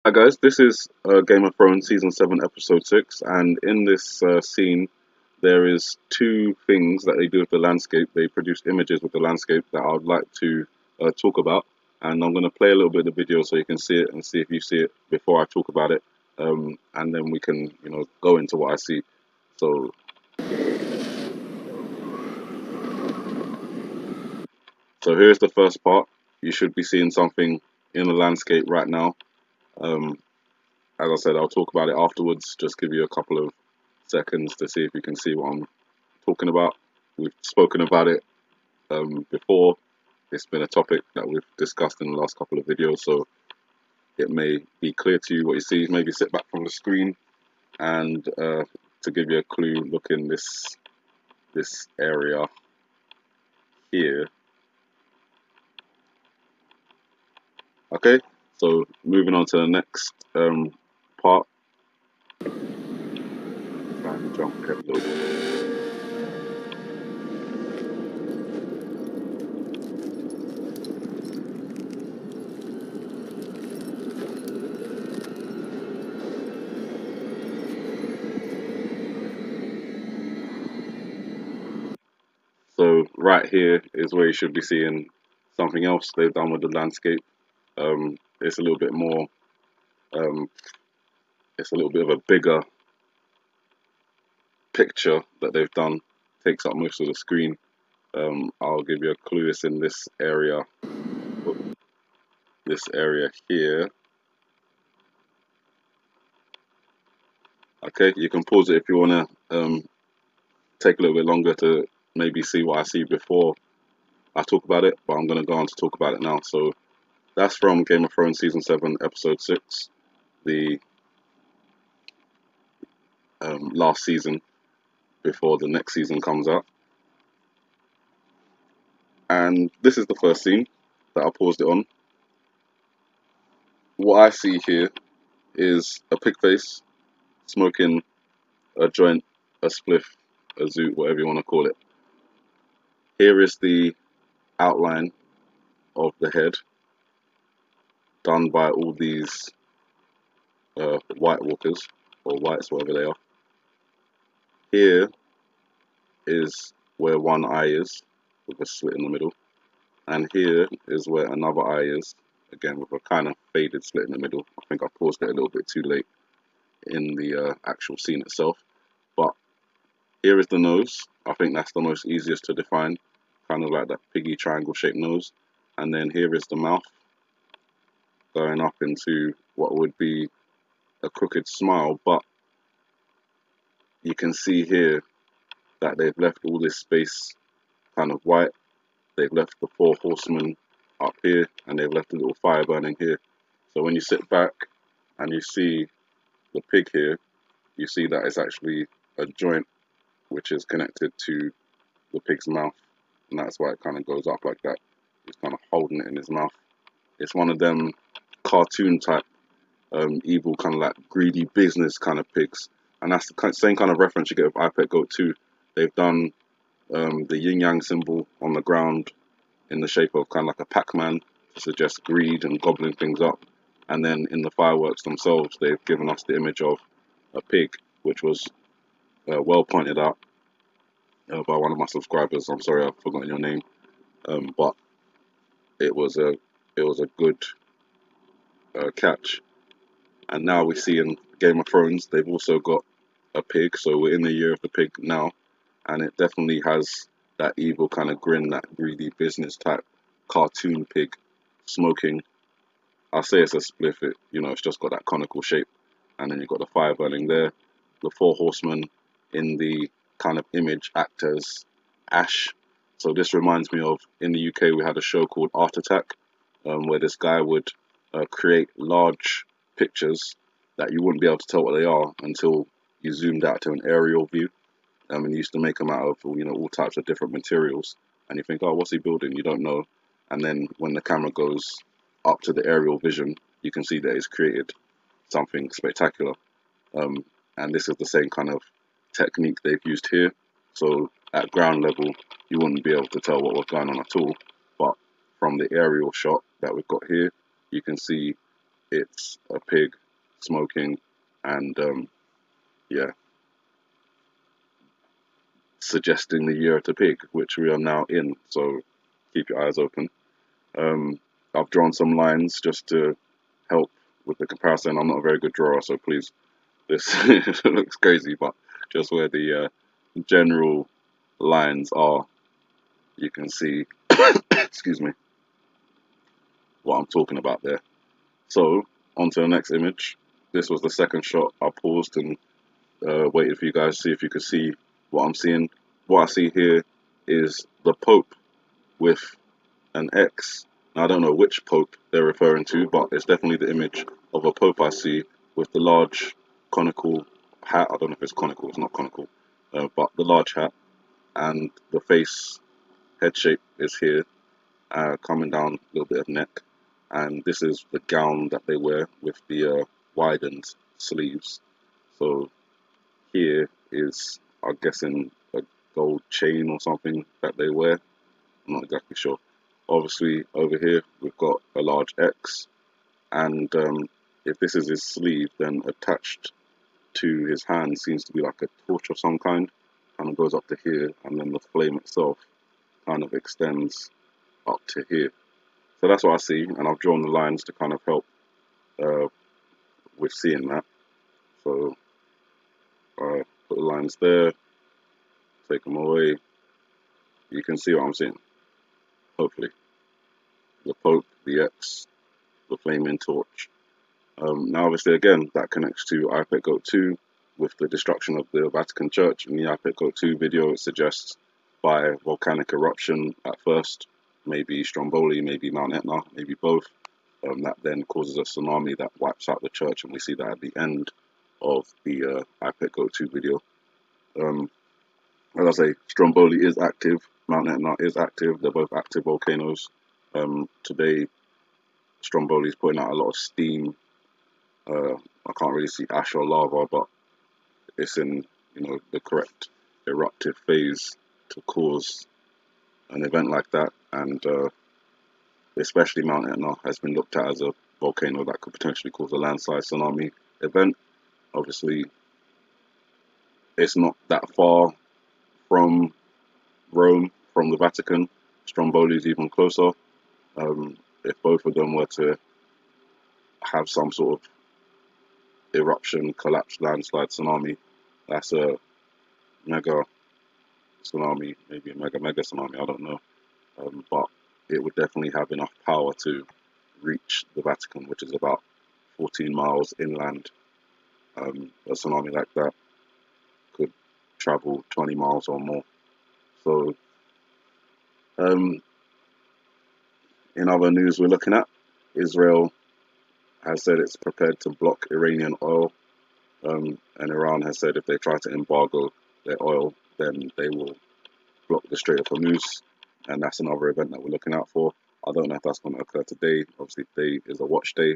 Hi guys, this is Game of Thrones Season 7 Episode 6, and in this scene there is two things that they do with the landscape. They produce images with the landscape that I would like to talk about, and I'm going to play a little bit of the video so you can see it and see if you see it before I talk about it, and then we can, go into what I see. So, so here's the first part. You should be seeing something in the landscape right now. Um, as I said, I'll talk about it afterwards. Just give you a couple of seconds to see if you can see what I'm talking about. We've spoken about it before. It's been a topic that we've discussed in the last couple of videos, so it may be clear to you what you see. Maybe sit back from the screen and to give you a clue, look in this area here. Okay, so moving on to the next part. Try and jump ahead a little bit. So right here is where you should be seeing something else they've done with the landscape. It's a little bit more. Um, it's a little bit of a bigger picture that they've done. Takes up most of the screen. I'll give you a clue. It's in this area. This area here. Okay, you can pause it if you want to take a little bit longer to maybe see what I see before I talk about it. But I'm going to go on to talk about it now. So that's from Game of Thrones Season 7, Episode 6, the last season before the next season comes out. And this is the first scene that I paused it on. What I see here is a pig face smoking a joint, a spliff, a zoot, whatever you want to call it. Here is the outline of the head done by all these White Walkers, or whites, whatever they are. Here is where one eye is, with a slit in the middle. And here is where another eye is, again with a kind of faded slit in the middle. I think I paused it a little bit too late in the actual scene itself. But here is the nose. I think that's the most easiest to define, kind of like that piggy triangle shaped nose. And then here is the mouth, going up into what would be a crooked smile. But you can see here that they've left all this space kind of white. They've left the four horsemen up here, and they've left a little fire burning here. So when you sit back and you see the pig here, you see that it's actually a joint which is connected to the pig's mouth, and that's why it kind of goes up like that. He's kind of holding it in his mouth. It's one of them cartoon type evil, kind of like greedy business kind of pigs, and that's the same kind of reference you get with iPet Goat 2. They've done the yin yang symbol on the ground in the shape of kind of like a Pac-Man to suggest greed and gobbling things up. And then in the fireworks themselves, they've given us the image of a pig, which was well pointed out by one of my subscribers. I'm sorry, I've forgotten your name, but it was a good catch. And now we see in Game of Thrones, they've also got a pig. So we're in the year of the pig now, and it definitely has that evil kind of grin, that greedy business type cartoon pig smoking. I'll say it's a spliff. It's just got that conical shape, and then you've got the fire burning there. The four horsemen in the kind of image act as ash. So this reminds me of, in the UK we had a show called Art Attack, where this guy would create large pictures that you wouldn't be able to tell what they are until you zoomed out to an aerial view. And he used to make them out of all types of different materials, and you think, oh, what's he building? You don't know. And then when the camera goes up to the aerial vision, you can see that he's created something spectacular. And this is the same kind of technique they've used here. So at ground level, you wouldn't be able to tell what was going on at all. But from the aerial shot that we've got here, you can see it's a pig smoking, and yeah, suggesting the year of the pig, which we are now in. So keep your eyes open. Um, I've drawn some lines just to help with the comparison. I'm not a very good drawer, so please, this looks crazy, but just where the general lines are, you can see, excuse me, what I'm talking about there. So, on to the next image. This was the second shot. I paused and waited for you guys to see if you could see what I'm seeing. What I see here is the Pope with an X. Now, I don't know which Pope they're referring to, but it's definitely the image of a Pope I see with the large conical hat. I don't know if it's conical, it's not conical, but the large hat, and the face head shape is here, coming down a little bit of neck, and this is the gown that they wear with the widened sleeves. So here is, I'm guessing, a gold chain or something that they wear. I'm not exactly sure. Obviously, over here we've got a large X, and if this is his sleeve, then attached to his hand seems to be like a torch of some kind. Kind of goes up to here, and then the flame itself kind of extends up to here. So that's what I see, and I've drawn the lines to kind of help uh, with seeing that. So put the lines there, take them away. You can see what I'm seeing, hopefully. The Pope, the X, the flaming torch. Now, obviously, again, that connects to IPEC Goat 2 with the destruction of the Vatican Church. In the IPEC Goat 2 video, it suggests by volcanic eruption at first, maybe Stromboli, maybe Mount Etna, maybe both. That then causes a tsunami that wipes out the church, and we see that at the end of the IPEC Goat 2 video. As I say, Stromboli is active, Mount Etna is active, they're both active volcanoes. Today, Stromboli is putting out a lot of steam. I can't really see ash or lava, but it's in the correct eruptive phase to cause an event like that, and especially Mount Etna has been looked at as a volcano that could potentially cause a landslide tsunami event. Obviously, it's not that far from Rome, from the Vatican. Stromboli is even closer. If both of them were to have some sort of eruption, collapse, landslide, tsunami, that's a mega tsunami, maybe a mega tsunami, I don't know. But it would definitely have enough power to reach the Vatican, which is about 14 miles inland. A tsunami like that could travel 20 miles or more. So, in other news we're looking at, Israel has said it's prepared to block Iranian oil, and Iran has said if they try to embargo their oil, then they will block the Strait of Hormuz, and that's another event that we're looking out for. I don't know if that's going to occur today. Obviously, today is a watch day.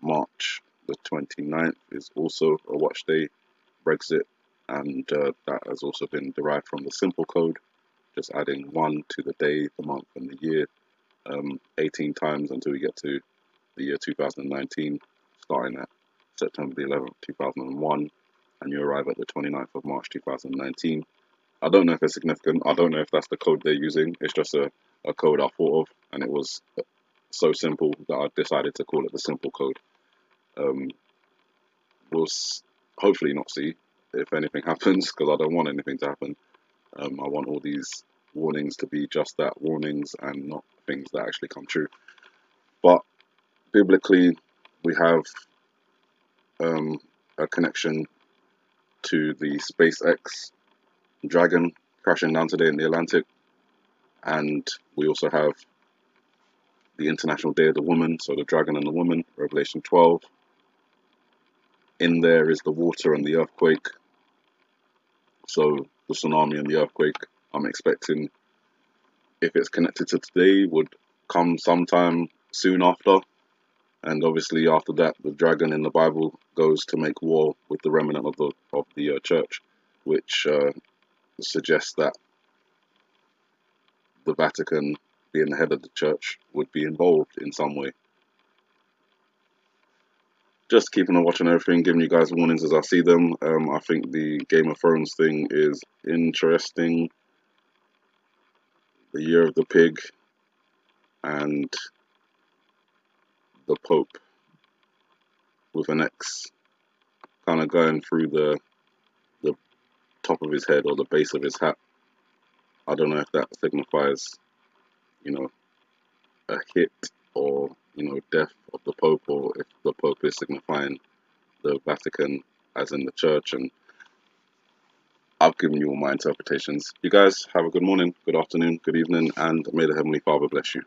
March the 29th is also a watch day, Brexit, and that has also been derived from the simple code, just adding 1 to the day, the month, and the year, 18 times until we get to the year 2019, starting at September the 11th, 2001, and you arrive at the 29th of March 2019. I don't know if it's significant. I don't know if that's the code they're using. It's just a code I thought of, and it was so simple that I decided to call it the simple code. We'll hopefully not see if anything happens, because I don't want anything to happen. I want all these warnings to be just that, warnings, and not things that actually come true. But biblically, we have a connection to the SpaceX Dragon crashing down today in the Atlantic, and we also have the International Day of the Woman, so the Dragon and the Woman, Revelation 12. In there is the water and the earthquake, so the tsunami and the earthquake, I'm expecting, if it's connected to today, would come sometime soon after. And obviously after that, the dragon in the Bible goes to make war with the remnant of the church, which suggests that the Vatican, being the head of the church, would be involved in some way. just keeping a watch on everything, giving you guys warnings as I see them. I think the Game of Thrones thing is interesting. The Year of the Pig and the Pope with an X kind of going through the top of his head or the base of his hat. I don't know if that signifies, you know, a hit or, death of the Pope, or if the Pope is signifying the Vatican as in the church. And I've given you all my interpretations. You guys have a good morning, good afternoon, good evening, and may the Heavenly Father bless you.